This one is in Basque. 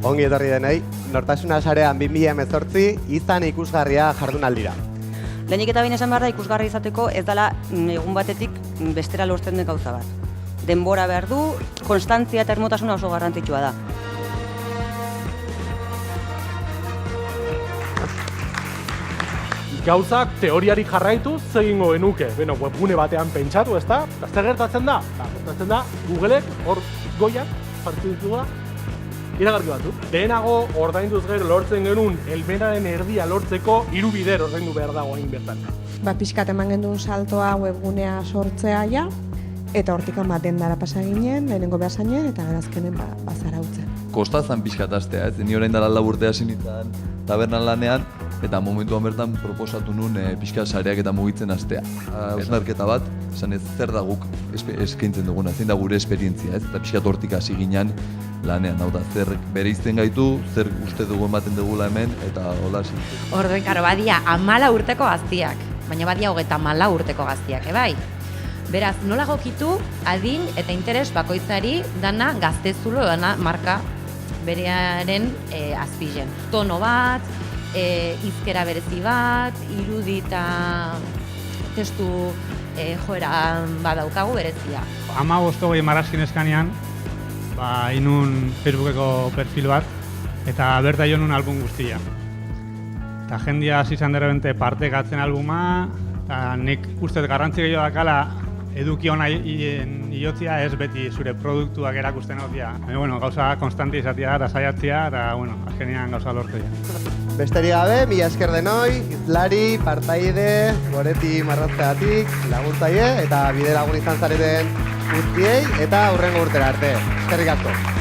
Ongi etorri denei, Nortasuna Sarean 2018 izan ikusgarria jardunaldira. Lehenik eta behin esan behar da ikusgarri izateko ez dela egun batetik bestera lortzen den gauza bat. Denbora behar du, konstantzia eta irmotasuna oso garrantzitsua da. Gauzak teoriari jarraitu egingo genuke. Beno, webgune batean pentsatu, ezta? Eta zer gertatzen da? Gertatzen da, Googleek hor goiak jartzen ditugula iragarki batzuk. Lehenago ordainduz gero lortzen genuen helmenaren erdia lortzeko 3 bider ordaindu behar dago hain bertan. Pixkat eman genuen saltoa webgunea sortzea ja, eta hortikan dendara pasa ginen, lehenengo behar zainen, eta berazkenen bazarautzen. Kostazan pixkat astea, ez? Ni orain dela 4 urte hasi nintzen tabernan lanean, eta momentuan bertan proposatu nuen pixkat sareak eta mugitzen astea. Hausnarketa bat, esan ez zer da guk eskaintzen duguna, zein da gure esperientzia, ez? Eta pixkat hortik hasi ginen lanean, hau da, zer bereizten gaitu, zer uste dugu ematen dugula hemen, eta hola hasi. Orduan, karo, badia 14 urteko gaztiak, baina badia 34 urteko gaztiak, bai? Beraz, nola gokitu adin eta interes bakoitzari dana gaztezulo dana marka berearen azpigen. Tono bat, hizkera berezi bat, irudi eta testu joera badaukagu berezia. 15 marrazkin eskanean, inun Facebookeko perfil bat, eta berta jo nun album guztia. Eta jendia hasi izan derebente partekatzen albuma, eta nik uste garrantzi gehiago dakala eduki hona iotzia ez beti zure produktuak erakusten hotia. Baina, gauza konstanti izatea eta saiatzea, eta azkenean gauza lortzea. Besterik gabe, mila esker denoi, hizlari, partaide, goreti marrazteatik, laguntzaile eta bide lagun izan zareten guztiei eta hurrengo urtera arte. Eskerrik asko.